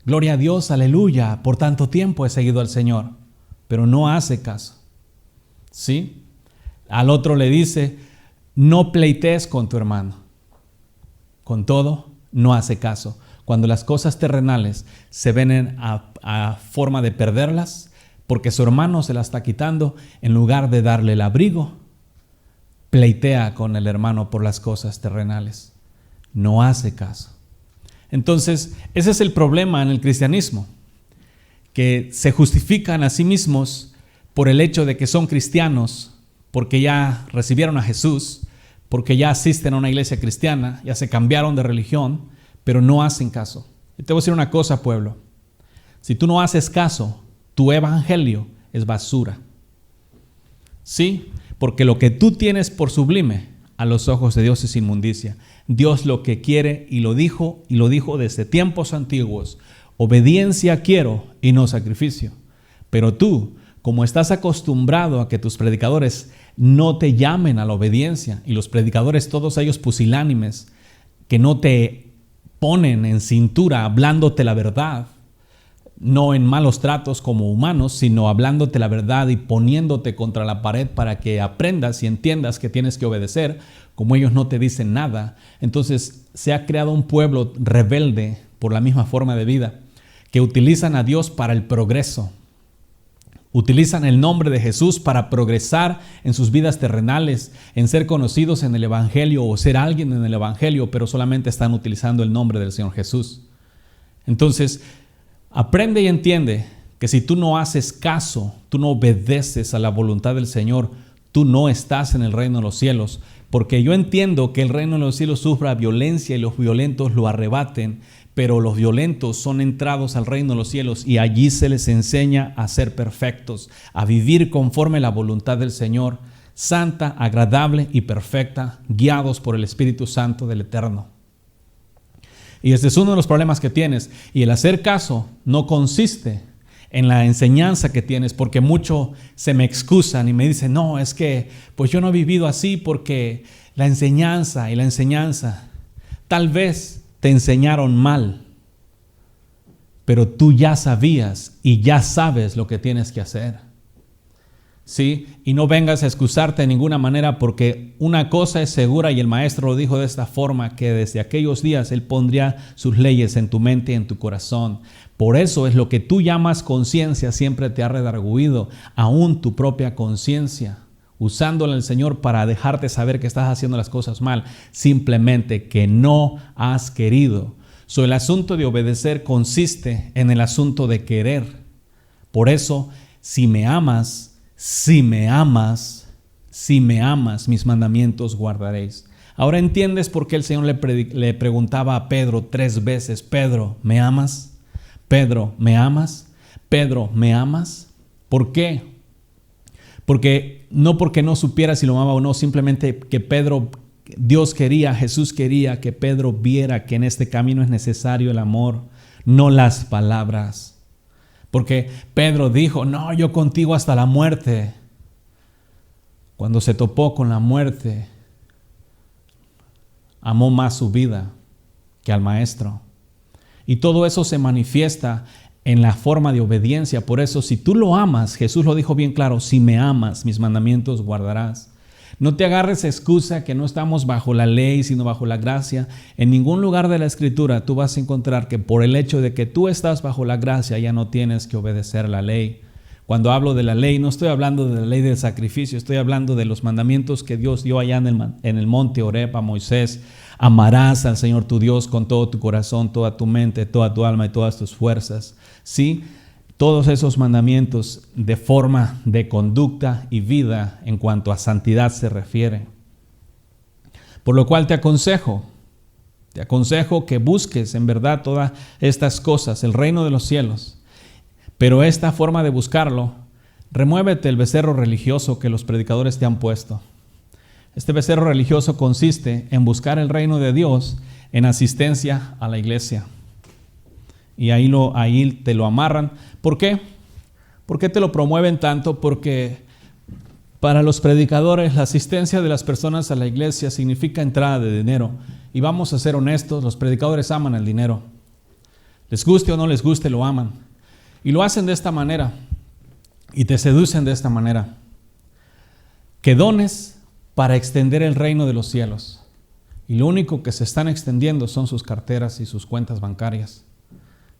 gloria a Dios, aleluya, por tanto tiempo he seguido al Señor, pero no hace caso. ¿Sí? Al otro le dice: no pleitees con tu hermano. Con todo, no hace caso. Cuando las cosas terrenales se ven a forma de perderlas, porque su hermano se la está quitando, en lugar de darle el abrigo, pleitea con el hermano por las cosas terrenales. No hace caso. Entonces, ese es el problema en el cristianismo, que se justifican a sí mismos por el hecho de que son cristianos, porque ya recibieron a Jesús, porque ya asisten a una iglesia cristiana, ya se cambiaron de religión, pero no hacen caso. Y te voy a decir una cosa, pueblo: si tú no haces caso, tu evangelio es basura. Sí, porque lo que tú tienes por sublime a los ojos de Dios es inmundicia. Dios lo que quiere, y lo dijo desde tiempos antiguos: obediencia quiero y no sacrificio. Pero tú, como estás acostumbrado a que tus predicadores no te llamen a la obediencia, y los predicadores, todos ellos pusilánimes, que no te ponen en cintura hablándote la verdad, no en malos tratos como humanos, sino hablándote la verdad y poniéndote contra la pared para que aprendas y entiendas que tienes que obedecer, como ellos no te dicen nada, entonces se ha creado un pueblo rebelde por la misma forma de vida, que utilizan a Dios para el progreso. Utilizan el nombre de Jesús para progresar en sus vidas terrenales, en ser conocidos en el Evangelio o ser alguien en el Evangelio, pero solamente están utilizando el nombre del Señor Jesús. Entonces, aprende y entiende que si tú no haces caso, tú no obedeces a la voluntad del Señor, tú no estás en el reino de los cielos. Porque yo entiendo que el reino de los cielos sufra violencia y los violentos lo arrebaten, pero los violentos son entrados al reino de los cielos y allí se les enseña a ser perfectos, a vivir conforme a la voluntad del Señor, santa, agradable y perfecta, guiados por el Espíritu Santo del Eterno. Y este es uno de los problemas que tienes. Y el hacer caso no consiste en la enseñanza que tienes, porque mucho se me excusan y me dicen, no, es que pues yo no he vivido así porque la enseñanza. Tal vez te enseñaron mal, pero tú ya sabías y ya sabes lo que tienes que hacer. ¿Sí? Y no vengas a excusarte de ninguna manera, porque una cosa es segura, y el maestro lo dijo de esta forma, que desde aquellos días Él pondría sus leyes en tu mente y en tu corazón. Por eso es lo que tú llamas conciencia siempre te ha redarguido, aún tu propia conciencia, usándola el Señor para dejarte saber que estás haciendo las cosas mal, simplemente que no has querido. El asunto de obedecer consiste en el asunto de querer. Por eso, si me amas, mis mandamientos guardaréis. Ahora entiendes por qué el Señor le preguntaba a Pedro 3 veces, Pedro, ¿me amas? Pedro, ¿me amas? Pedro, ¿me amas? ¿Por qué? Porque no supiera si lo amaba o no, simplemente que Jesús quería que Pedro viera que en este camino es necesario el amor, no las palabras. Porque Pedro dijo, no, yo contigo hasta la muerte. Cuando se topó con la muerte, amó más su vida que al Maestro. Y todo eso se manifiesta en la forma de obediencia. Por eso, si tú lo amas, Jesús lo dijo bien claro, si me amas, mis mandamientos guardarás. No te agarres excusa que no estamos bajo la ley, sino bajo la gracia. En ningún lugar de la Escritura tú vas a encontrar que por el hecho de que tú estás bajo la gracia ya no tienes que obedecer la ley. Cuando hablo de la ley, no estoy hablando de la ley del sacrificio, estoy hablando de los mandamientos que Dios dio allá en el monte Horeb a Moisés. Amarás al Señor tu Dios con todo tu corazón, toda tu mente, toda tu alma y todas tus fuerzas. ¿Sí? Todos esos mandamientos de forma de conducta y vida en cuanto a santidad se refiere. Por lo cual te aconsejo que busques en verdad todas estas cosas, el reino de los cielos. Pero esta forma de buscarlo, remuévete el becerro religioso que los predicadores te han puesto. Este becerro religioso consiste en buscar el reino de Dios en asistencia a la iglesia. Y ahí te lo amarran. ¿Por qué? ¿Por qué te lo promueven tanto? Porque para los predicadores la asistencia de las personas a la iglesia significa entrada de dinero. Y vamos a ser honestos, los predicadores aman el dinero. Les guste o no les guste, lo aman. Y lo hacen de esta manera. Y te seducen de esta manera. Que dones para extender el reino de los cielos. Y lo único que se están extendiendo son sus carteras y sus cuentas bancarias.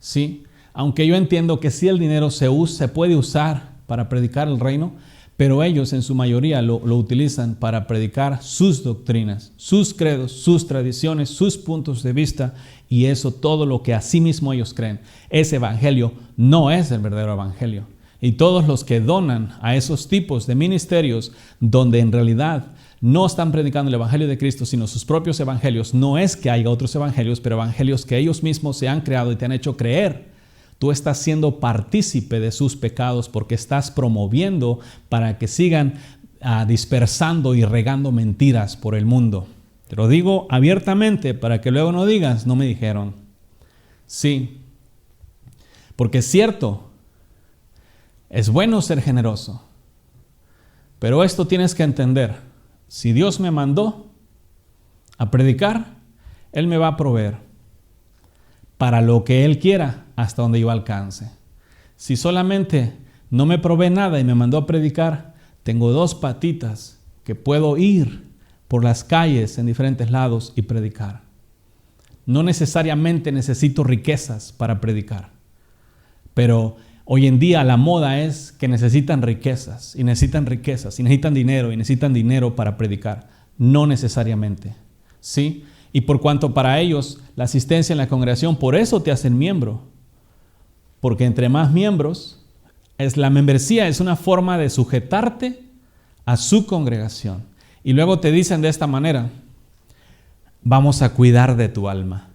Sí, aunque yo entiendo que sí el dinero se puede usar para predicar el reino, pero ellos en su mayoría lo utilizan para predicar sus doctrinas, sus credos, sus tradiciones, sus puntos de vista, y eso todo lo que a sí mismo ellos creen. Ese evangelio no es el verdadero evangelio. Y todos los que donan a esos tipos de ministerios donde en realidad no están predicando el evangelio de Cristo, sino sus propios evangelios. No es que haya otros evangelios, pero evangelios que ellos mismos se han creado y te han hecho creer. Tú estás siendo partícipe de sus pecados porque estás promoviendo para que sigan dispersando y regando mentiras por el mundo. Te lo digo abiertamente para que luego no digas, no me dijeron. Sí, porque es cierto, es bueno ser generoso, pero esto tienes que entender. Si Dios me mandó a predicar, Él me va a proveer para lo que Él quiera hasta donde yo alcance. Si solamente no me provee nada y me mandó a predicar, tengo 2 patitas que puedo ir por las calles en diferentes lados y predicar. No necesariamente necesito riquezas para predicar, pero hoy en día la moda es que necesitan riquezas y necesitan dinero para predicar. No necesariamente, ¿sí? Y por cuanto para ellos la asistencia en la congregación, por eso te hacen miembro. Porque entre más miembros, la membresía es una forma de sujetarte a su congregación. Y luego te dicen de esta manera, vamos a cuidar de tu alma.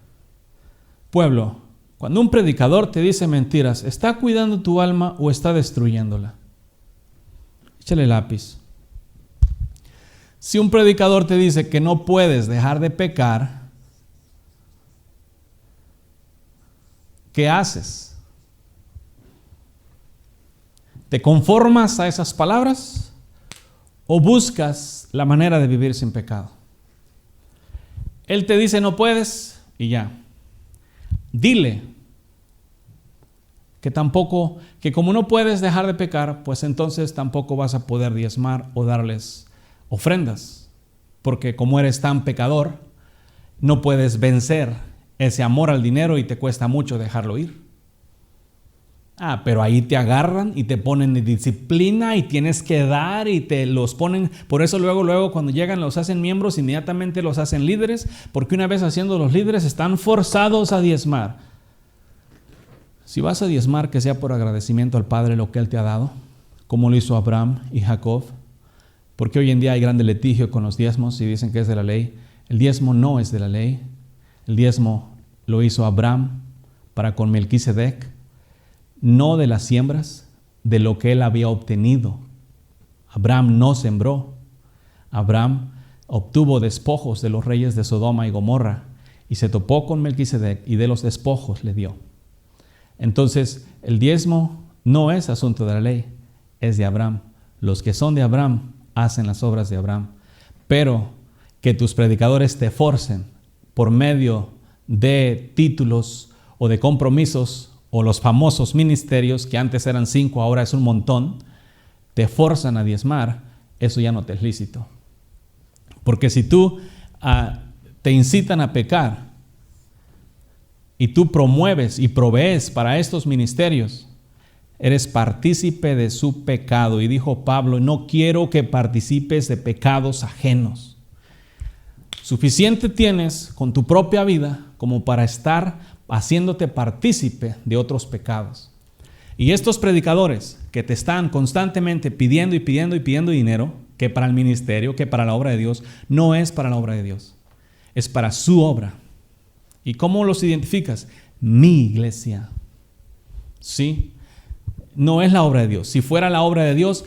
Pueblo, cuando un predicador te dice mentiras, ¿está cuidando tu alma o está destruyéndola? Échale lápiz. Si un predicador te dice que no puedes dejar de pecar, ¿qué haces? ¿Te conformas a esas palabras o buscas la manera de vivir sin pecado? Él te dice no puedes y ya. Dile que como no puedes dejar de pecar, pues entonces tampoco vas a poder diezmar o darles ofrendas. Porque como eres tan pecador, no puedes vencer ese amor al dinero y te cuesta mucho dejarlo ir. Pero ahí te agarran y te ponen en disciplina y tienes que dar y te los ponen. Por eso luego cuando llegan los hacen miembros, inmediatamente los hacen líderes, porque una vez haciendo los líderes están forzados a diezmar. Si vas a diezmar, que sea por agradecimiento al Padre lo que Él te ha dado, como lo hizo Abraham y Jacob, porque hoy en día hay grande litigio con los diezmos y dicen que es de la ley. El diezmo no es de la ley. El diezmo lo hizo Abraham para con Melquisedec, no de las siembras, de lo que él había obtenido. Abraham no sembró. Abraham obtuvo despojos de los reyes de Sodoma y Gomorra y se topó con Melquisedec y de los despojos le dio. Entonces, el diezmo no es asunto de la ley, es de Abraham. Los que son de Abraham hacen las obras de Abraham. Pero que tus predicadores te forcen por medio de títulos o de compromisos o los famosos ministerios, que antes eran 5, ahora es un montón, te forzan a diezmar, eso ya no te es lícito. Porque si tú te incitan a pecar y tú promueves y provees para estos ministerios, eres partícipe de su pecado. Y dijo Pablo, no quiero que participes de pecados ajenos. Suficiente tienes con tu propia vida como para estar haciéndote partícipe de otros pecados. Y estos predicadores que te están constantemente pidiendo dinero, que para el ministerio, que para la obra de Dios, no es para la obra de Dios, es para su obra. ¿Y cómo los identificas? Mi iglesia. ¿Sí? No es la obra de Dios. Si fuera la obra de Dios,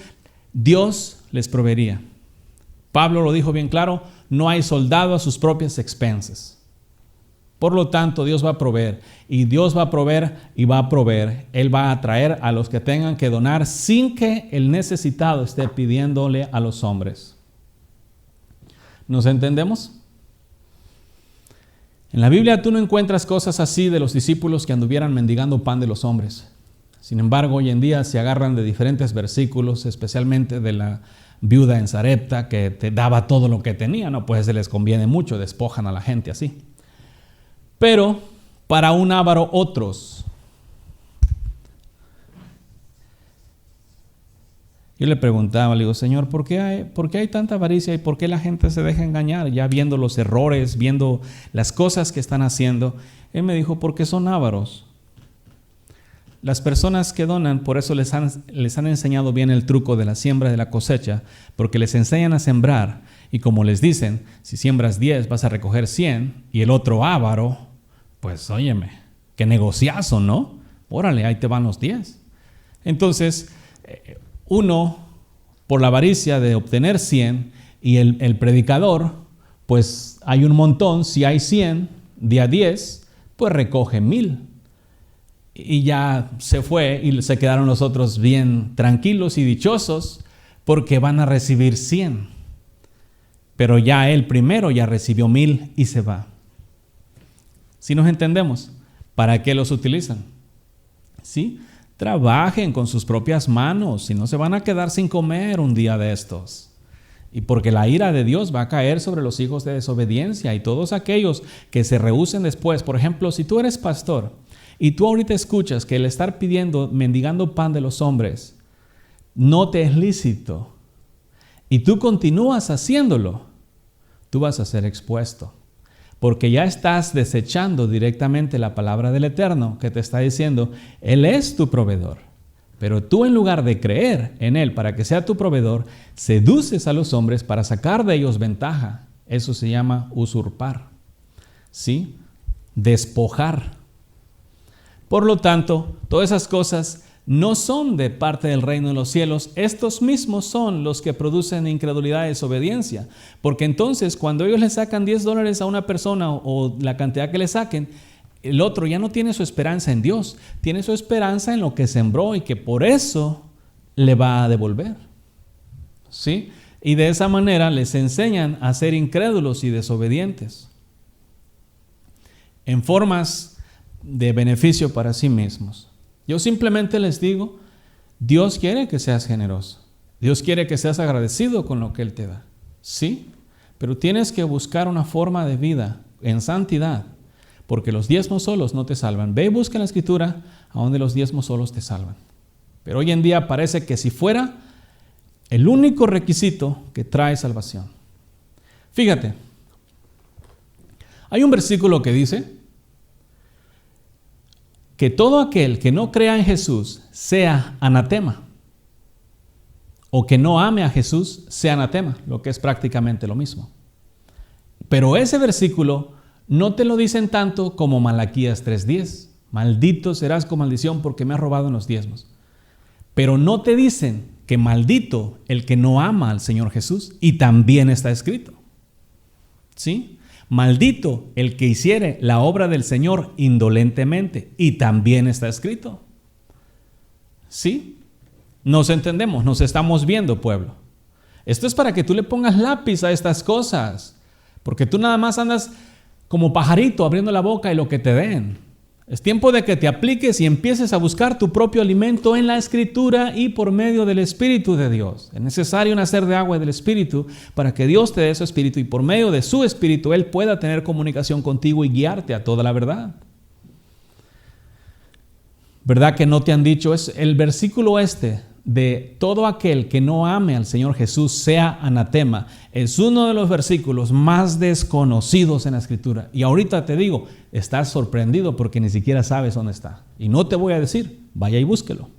Dios les proveería. Pablo lo dijo bien claro, no hay soldado a sus propias expensas. Por lo tanto, Dios va a proveer, y Dios va a proveer y va a proveer. Él va a traer a los que tengan que donar sin que el necesitado esté pidiéndole a los hombres. ¿Nos entendemos? En la Biblia tú no encuentras cosas así de los discípulos que anduvieran mendigando pan de los hombres. Sin embargo, hoy en día se agarran de diferentes versículos, especialmente de la viuda en Sarepta, que te daba todo lo que tenía. No, pues se les conviene mucho, despojan a la gente así. Pero para un avaro otros. Yo le preguntaba, le digo, Señor, ¿por qué hay tanta avaricia y por qué la gente se deja engañar? Ya viendo los errores, viendo las cosas que están haciendo. Él me dijo, porque son ávaros. Las personas que donan, por eso les han enseñado bien el truco de la siembra y de la cosecha, porque les enseñan a sembrar y como les dicen, si siembras 10 vas a recoger 100 y el otro ávaro, pues óyeme, qué negociazo, ¿no? Órale, ahí te van los 10. Entonces, uno, por la avaricia de obtener 100 y el predicador, pues hay un montón, si hay 100, día 10, pues recoge 1000. Y ya se fue y se quedaron los otros bien tranquilos y dichosos porque van a recibir 100. Pero ya él primero ya recibió 1000 y se va. ¿Sí nos entendemos? ¿Para qué los utilizan? ¿Sí? Trabajen con sus propias manos, si no se van a quedar sin comer un día de estos. Y porque la ira de Dios va a caer sobre los hijos de desobediencia y todos aquellos que se rehúsen después. Por ejemplo, si tú eres pastor y tú ahorita escuchas que el estar mendigando pan de los hombres no te es lícito y tú continúas haciéndolo, tú vas a ser expuesto. Porque ya estás desechando directamente la palabra del Eterno que te está diciendo, Él es tu proveedor. Pero tú en lugar de creer en Él para que sea tu proveedor, seduces a los hombres para sacar de ellos ventaja. Eso se llama usurpar. ¿Sí? Despojar. Por lo tanto, todas esas cosas no son de parte del reino de los cielos. Estos mismos son los que producen incredulidad y desobediencia. Porque entonces, cuando ellos le sacan $10 a una persona o la cantidad que le saquen, el otro ya no tiene su esperanza en Dios, tiene su esperanza en lo que sembró y que por eso le va a devolver. ¿Sí? Y de esa manera les enseñan a ser incrédulos y desobedientes en formas de beneficio para sí mismos. Yo simplemente les digo, Dios quiere que seas generoso. Dios quiere que seas agradecido con lo que Él te da. Sí, pero tienes que buscar una forma de vida en santidad, porque los diezmos solos no te salvan. Ve y busca en la Escritura a donde los diezmos solos te salvan. Pero hoy en día parece que si fuera el único requisito que trae salvación. Fíjate, hay un versículo que dice que todo aquel que no crea en Jesús sea anatema, o que no ame a Jesús sea anatema, lo que es prácticamente lo mismo. Pero ese versículo no te lo dicen tanto como Malaquías 3:10. Maldito serás con maldición porque me has robado en los diezmos. Pero no te dicen que maldito el que no ama al Señor Jesús, y también está escrito. ¿Sí? Maldito el que hiciere la obra del Señor indolentemente, y también está escrito. ¿Sí? Nos entendemos, nos estamos viendo, pueblo. Esto es para que tú le pongas lápiz a estas cosas, porque tú nada más andas como pajarito abriendo la boca y lo que te den. Es tiempo de que te apliques y empieces a buscar tu propio alimento en la Escritura y por medio del Espíritu de Dios. Es necesario nacer de agua y del Espíritu para que Dios te dé su Espíritu, y por medio de su Espíritu Él pueda tener comunicación contigo y guiarte a toda la verdad. ¿Verdad que no te han dicho? Es el versículo de todo aquel que no ame al Señor Jesús sea anatema. Es uno de los versículos más desconocidos en la Escritura. Y ahorita te digo, estás sorprendido porque ni siquiera sabes dónde está. Y no te voy a decir, vaya y búsquelo,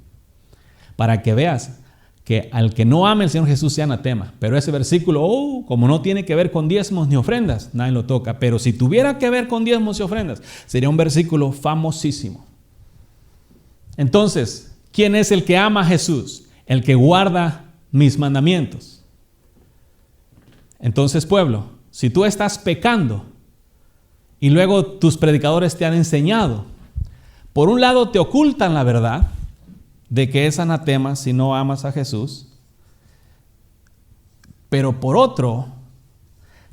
para que veas que al que no ame al Señor Jesús sea anatema. Pero ese versículo, como no tiene que ver con diezmos ni ofrendas, nadie lo toca. Pero si tuviera que ver con diezmos y ofrendas, sería un versículo famosísimo. Entonces, ¿quién es el que ama a Jesús? El que guarda mis mandamientos. Entonces, pueblo, si tú estás pecando y luego tus predicadores te han enseñado, por un lado te ocultan la verdad de que es anatema si no amas a Jesús, pero por otro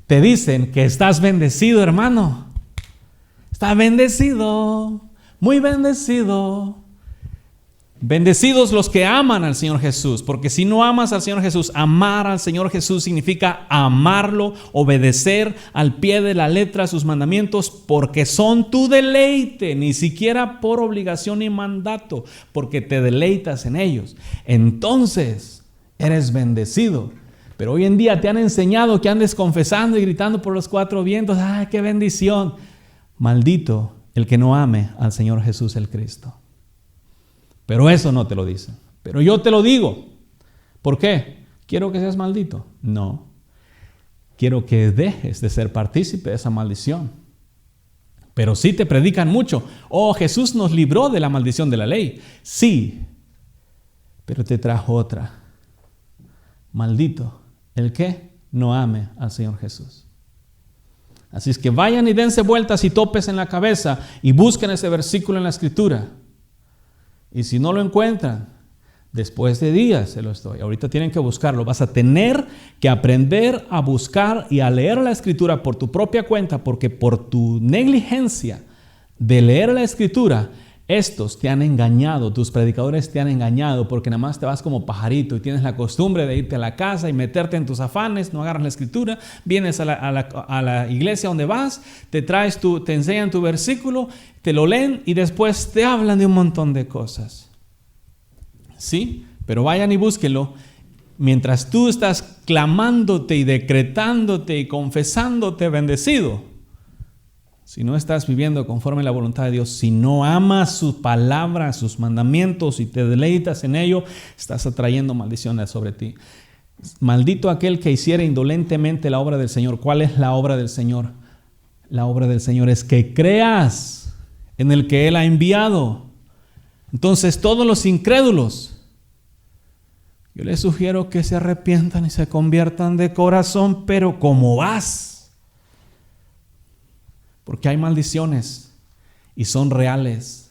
te dicen que estás bendecido, hermano. Estás bendecido, muy bendecido. Bendecidos los que aman al Señor Jesús, porque si no amas al Señor Jesús, amar al Señor Jesús significa amarlo, obedecer al pie de la letra sus mandamientos, porque son tu deleite, ni siquiera por obligación ni mandato, porque te deleitas en ellos. Entonces eres bendecido. Pero hoy en día te han enseñado que andes confesando y gritando por los cuatro vientos. ¡Ay, qué bendición! Maldito el que no ame al Señor Jesús el Cristo. Pero eso no te lo dicen. Pero yo te lo digo. ¿Por qué? ¿Quiero que seas maldito? No. Quiero que dejes de ser partícipe de esa maldición. Pero sí te predican mucho. Oh, Jesús nos libró de la maldición de la ley. Sí, pero te trajo otra. Maldito el que no ame al Señor Jesús. Así es que vayan y dense vueltas y topes en la cabeza y busquen ese versículo en la Escritura. Y si no lo encuentran, después de días se lo estoy. Ahorita tienen que buscarlo. Vas a tener que aprender a buscar y a leer la Escritura por tu propia cuenta, porque por tu negligencia de leer la Escritura, estos te han engañado, tus predicadores te han engañado, porque nada más te vas como pajarito y tienes la costumbre de irte a la casa y meterte en tus afanes, no agarras la Escritura, vienes a la iglesia donde vas, te enseñan tu versículo, te lo leen y después te hablan de un montón de cosas. Sí, pero vayan y búsquenlo. Mientras tú estás clamándote y decretándote y confesándote bendecido, si no estás viviendo conforme a la voluntad de Dios, si no amas su palabra, sus mandamientos y te deleitas en ello, estás atrayendo maldiciones sobre ti. Maldito aquel que hiciera indolentemente la obra del Señor. ¿Cuál es la obra del Señor? La obra del Señor es que creas en el que Él ha enviado. Entonces todos los incrédulos, yo les sugiero que se arrepientan y se conviertan de corazón, pero ¿cómo vas? Porque hay maldiciones y son reales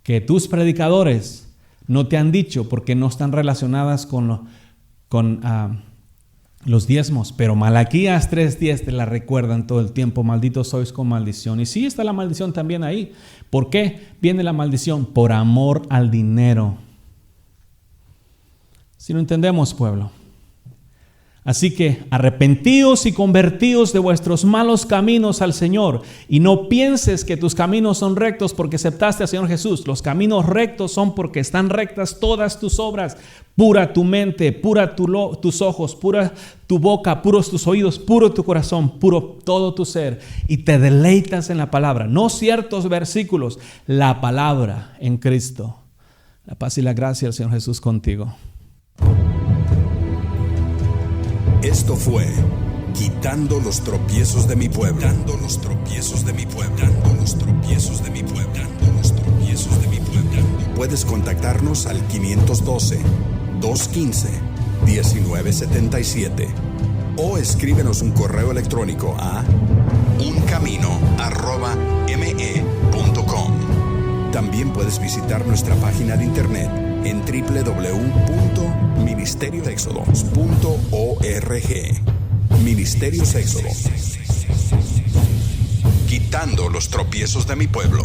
que tus predicadores no te han dicho porque no están relacionadas con los diezmos, pero Malaquías 3:10 te la recuerdan todo el tiempo: malditos sois con maldición. Y sí está la maldición también ahí. ¿Por qué viene la maldición? Por amor al dinero. Si no entendemos, pueblo. Así que arrepentíos y convertíos de vuestros malos caminos al Señor, y no pienses que tus caminos son rectos porque aceptaste al Señor Jesús. Los caminos rectos son porque están rectas todas tus obras. Pura tu mente, pura tus ojos, pura tu boca, puros tus oídos, puro tu corazón, puro todo tu ser, y te deleitas en la palabra, no ciertos versículos, la palabra en Cristo. La paz y la gracia del Señor Jesús contigo. Esto fue Quitando los tropiezos de mi pueblo. Quitando los tropiezos de mi pueblo. Quitando los tropiezos de mi pueblo. Quitando los tropiezos de mi pueblo. Puedes contactarnos al 512-215-1977 o escríbenos un correo electrónico a uncamino@me.com. También puedes visitar nuestra página de internet en www.ministeriosexodos.org. Ministerios Éxodo. Quitando los tropiezos de mi pueblo.